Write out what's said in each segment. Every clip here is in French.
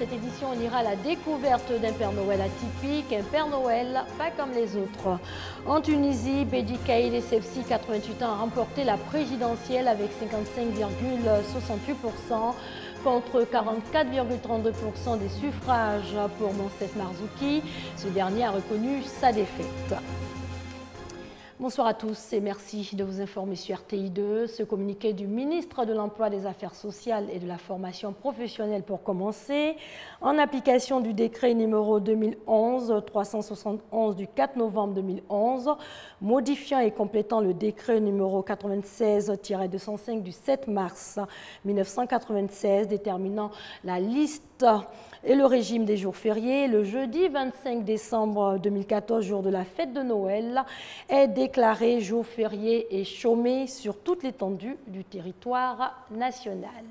cette édition, on ira à la découverte d'un Père Noël atypique, un Père Noël pas comme les autres. En Tunisie, Bedi Caïd Essebsi, 88 ans, a remporté la présidentielle avec 55,68% contre 44,32% des suffrages pour Monsef Marzouki. Ce dernier a reconnu sa défaite. Bonsoir à tous et merci de vous informer sur RTI2. Ce communiqué du ministre de l'Emploi, des Affaires sociales et de la formation professionnelle pour commencer. En application du décret numéro 2011-371 du 4 novembre 2011, modifiant et complétant le décret numéro 96-205 du 7 mars 1996, déterminant la liste et le régime des jours fériés, le jeudi 25 décembre 2014, jour de la fête de Noël, est déclaré jour férié et chômé sur toute l'étendue du territoire national.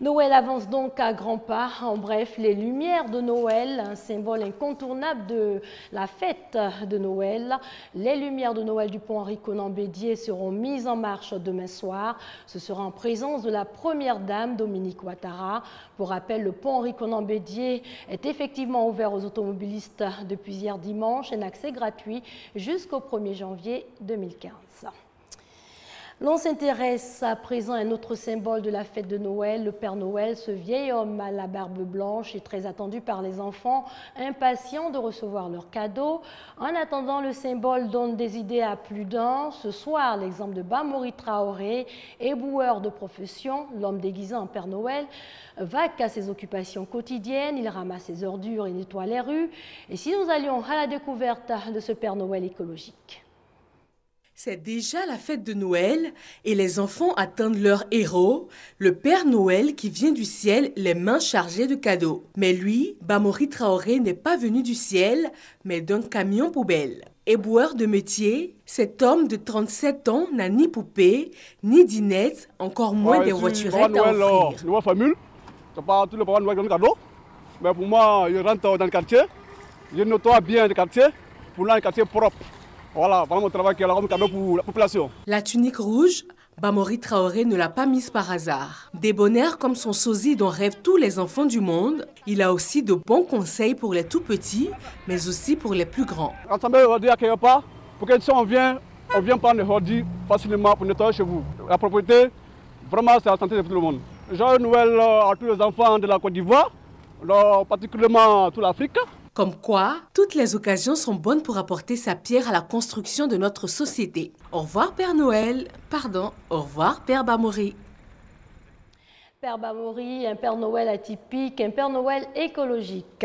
Noël avance donc à grands pas. En bref, les lumières de Noël, un symbole incontournable de la fête de Noël. Les lumières de Noël du pont Henri-Konan Bédier seront mises en marche demain soir. Ce sera en présence de la première dame, Dominique Ouattara. Pour rappel, le pont Henri-Konan Bédier est effectivement ouvert aux automobilistes depuis hier dimanche, un accès gratuit jusqu'au 1er janvier 2015. L'on s'intéresse à présent à un autre symbole de la fête de Noël, le Père Noël, ce vieil homme à la barbe blanche et très attendu par les enfants, impatients de recevoir leurs cadeaux. En attendant, le symbole donne des idées à plus d'un. Ce soir, l'exemple de Bamori Traoré, éboueur de profession, l'homme déguisé en Père Noël, vaque à ses occupations quotidiennes, il ramasse ses ordures et nettoie les rues. Et si nous allions à la découverte de ce Père Noël écologique? C'est déjà la fête de Noël et les enfants attendent leur héros, le Père Noël qui vient du ciel les mains chargées de cadeaux. Mais lui, Bamori Traoré, n'est pas venu du ciel, mais d'un camion poubelle. Éboueur de métier, cet homme de 37 ans n'a ni poupée, ni dinette, encore moins des voiturettes à offrir. Noël famille, c'est pas tout le Papa Noël qui donne cadeau, mais pour moi, je rentre dans le quartier, je nettoie bien le quartier, pour là, le quartier propre. Voilà, vraiment le travail qui est là comme cadeau pour la population. La tunique rouge, Bamori Traoré ne l'a pas mise par hasard. Débonnaire comme son sosie dont rêvent tous les enfants du monde, il a aussi de bons conseils pour les tout petits, mais aussi pour les plus grands. Rassembler les ordures à quelque part, pour que si on vient prendre les ordures facilement pour nettoyer chez vous. La propriété, vraiment, c'est la santé de tout le monde. Joyeux Noël à tous les enfants de la Côte d'Ivoire, particulièrement à toute l'Afrique. Comme quoi, toutes les occasions sont bonnes pour apporter sa pierre à la construction de notre société. Au revoir Père Noël, au revoir Père Bamori. Père Bamori, un Père Noël atypique, un Père Noël écologique.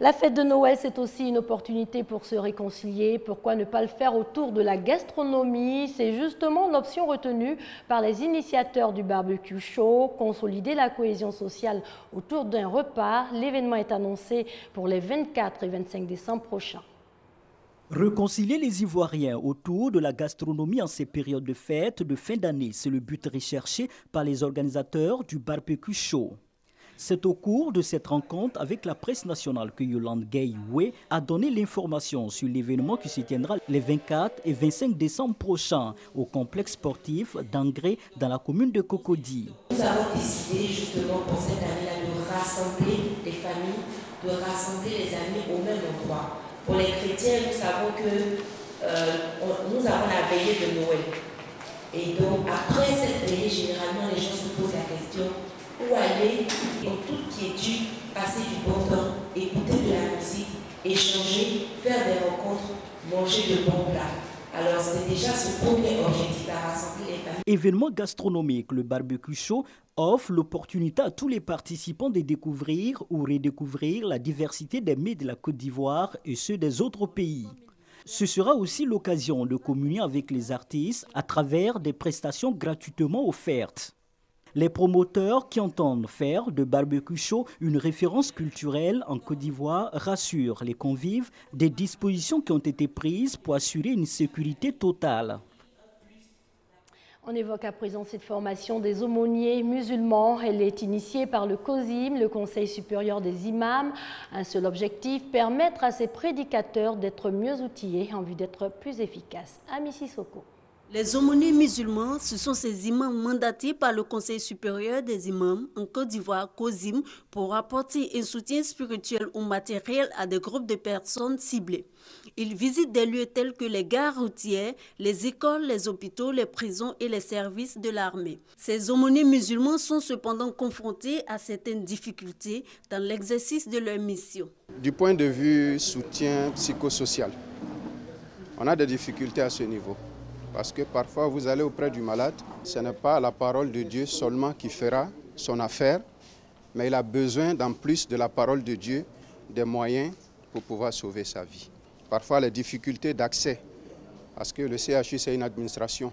La fête de Noël, c'est aussi une opportunité pour se réconcilier. Pourquoi ne pas le faire autour de la gastronomie? C'est justement l'option retenue par les initiateurs du barbecue show. Consolider la cohésion sociale autour d'un repas. L'événement est annoncé pour les 24 et 25 décembre prochains. Réconcilier les Ivoiriens autour de la gastronomie en ces périodes de fête de fin d'année, c'est le but recherché par les organisateurs du barbecue show. C'est au cours de cette rencontre avec la presse nationale que Yolande Gay-Oué a donné l'information sur l'événement qui se tiendra les 24 et 25 décembre prochains au complexe sportif d'Angré dans la commune de Cocody. Nous avons décidé justement pour cette année-là de rassembler les familles, de rassembler les amis au même endroit. Pour les chrétiens, nous savons que nous avons la veillée de Noël. Et donc, après cette veillée, généralement, les gens se posent la question où aller, en toute quiétude, passer du bon temps, écouter de la musique, échanger, faire des rencontres, manger de bons plats. Alors, c'est déjà ce premier objectif à rassembler les familles. Événement gastronomique, le barbecue show offre l'opportunité à tous les participants de découvrir ou redécouvrir la diversité des mets de la Côte d'Ivoire et ceux des autres pays. Ce sera aussi l'occasion de communier avec les artistes à travers des prestations gratuitement offertes. Les promoteurs qui entendent faire de barbecue show une référence culturelle en Côte d'Ivoire rassurent les convives des dispositions qui ont été prises pour assurer une sécurité totale. On évoque à présent cette formation des aumôniers musulmans. Elle est initiée par le COSIM, le Conseil supérieur des imams. Un seul objectif, permettre à ces prédicateurs d'être mieux outillés en vue d'être plus efficaces. Amy Sissoko. Les aumôniers musulmans, ce sont ces imams mandatés par le Conseil supérieur des imams en Côte d'Ivoire, COSIM, pour apporter un soutien spirituel ou matériel à des groupes de personnes ciblées. Ils visitent des lieux tels que les gares routières, les écoles, les hôpitaux, les prisons et les services de l'armée. Ces aumôniers musulmans sont cependant confrontés à certaines difficultés dans l'exercice de leur mission. Du point de vue soutien psychosocial, on a des difficultés à ce niveau. Parce que parfois, vous allez auprès du malade, ce n'est pas la parole de Dieu seulement qui fera son affaire, mais il a besoin, en plus de la parole de Dieu, des moyens pour pouvoir sauver sa vie. Parfois, les difficultés d'accès, parce que le CHU, c'est une administration.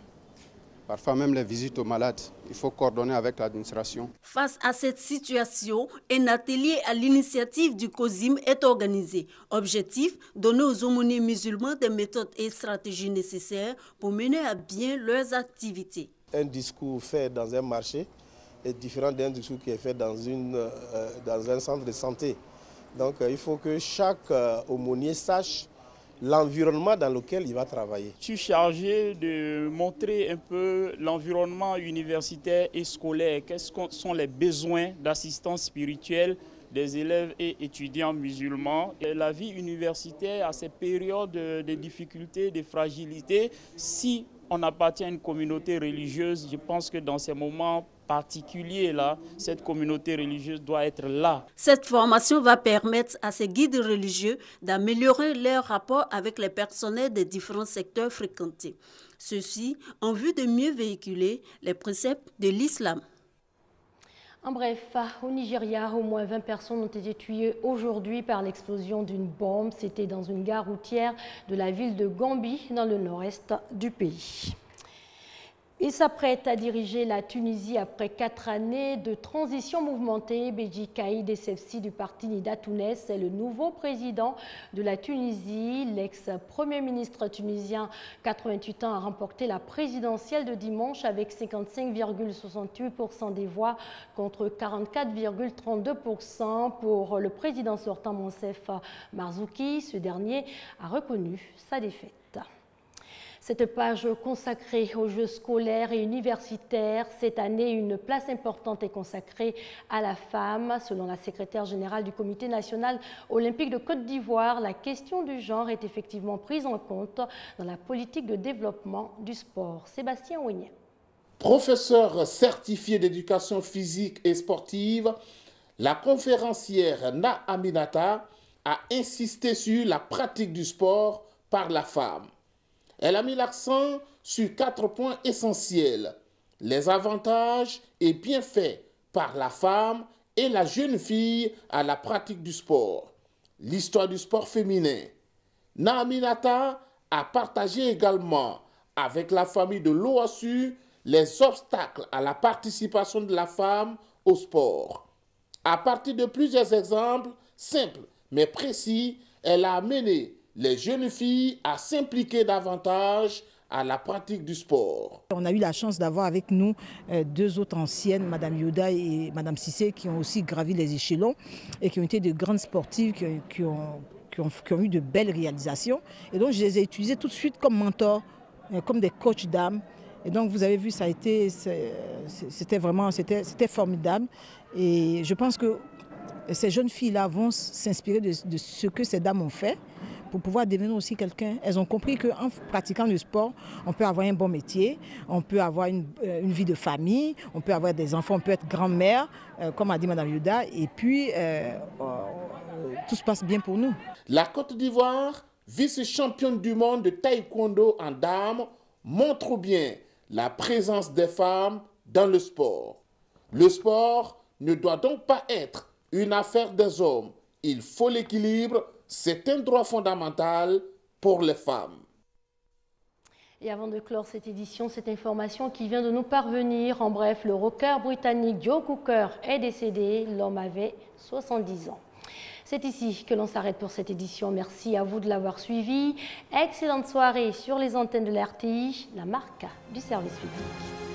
Parfois, même les visites aux malades, il faut coordonner avec l'administration. Face à cette situation, un atelier à l'initiative du COSIM est organisé. Objectif, donner aux aumôniers musulmans des méthodes et stratégies nécessaires pour mener à bien leurs activités. Un discours fait dans un marché est différent d'un discours qui est fait dans un centre de santé. Donc, il faut que chaque aumônier sache l'environnement dans lequel il va travailler. Je suis chargé de montrer un peu l'environnement universitaire et scolaire. Quels sont les besoins d'assistance spirituelle des élèves et étudiants musulmans. Et la vie universitaire a ses périodes de difficultés, de fragilité. Si on appartient à une communauté religieuse, je pense que dans ces moments particulier-là, cette communauté religieuse doit être là. Cette formation va permettre à ces guides religieux d'améliorer leur rapport avec les personnels des différents secteurs fréquentés. Ceci en vue de mieux véhiculer les préceptes de l'islam. En bref, au Nigeria, au moins 20 personnes ont été tuées aujourd'hui par l'explosion d'une bombe. C'était dans une gare routière de la ville de Gombe, dans le nord-est du pays. Il s'apprête à diriger la Tunisie après 4 années de transition mouvementée. Béji Caïd Essebsi du parti Nida Tounes est le nouveau président de la Tunisie. L'ex-premier ministre tunisien, 88 ans, a remporté la présidentielle de dimanche avec 55,68% des voix contre 44,32% pour le président sortant Monsef Marzouki. Ce dernier a reconnu sa défaite. Cette page consacrée aux Jeux scolaires et universitaires, cette année, une place importante est consacrée à la femme. Selon la secrétaire générale du Comité national olympique de Côte d'Ivoire, la question du genre est effectivement prise en compte dans la politique de développement du sport. Sébastien Ouignet. Professeure certifiée d'éducation physique et sportive, la conférencière Na Aminata a insisté sur la pratique du sport par la femme. Elle a mis l'accent sur 4 points essentiels: les avantages et bienfaits par la femme et la jeune fille à la pratique du sport, l'histoire du sport féminin. Na Aminata a partagé également avec la famille de l'OASU les obstacles à la participation de la femme au sport. À partir de plusieurs exemples simples mais précis, elle a amené les jeunes filles à s'impliquer davantage à la pratique du sport. On a eu la chance d'avoir avec nous 2 autres anciennes, Mme Yoda et Mme Sissé, qui ont aussi gravi les échelons et qui ont été de grandes sportives, qui ont eu de belles réalisations. Et donc, je les ai utilisées tout de suite comme mentors, comme des coachs d'âme. Et donc, vous avez vu, c'était formidable. Et je pense que ces jeunes filles-là vont s'inspirer de ce que ces dames ont fait pour pouvoir devenir aussi quelqu'un. Elles ont compris qu'en pratiquant le sport, on peut avoir un bon métier, on peut avoir une vie de famille, on peut avoir des enfants, on peut être grand-mère, comme a dit Mme Yuda, et puis tout se passe bien pour nous. La Côte d'Ivoire, vice-championne du monde de taekwondo en dames, montre bien la présence des femmes dans le sport. Le sport ne doit donc pas être une affaire des hommes. Il faut l'équilibre. C'est un droit fondamental pour les femmes. Et avant de clore cette édition, cette information qui vient de nous parvenir, en bref, le rocker britannique Joe Cooker est décédé. L'homme avait 70 ans. C'est ici que l'on s'arrête pour cette édition. Merci à vous de l'avoir suivi. Excellente soirée sur les antennes de l'RTI, la marque du service public.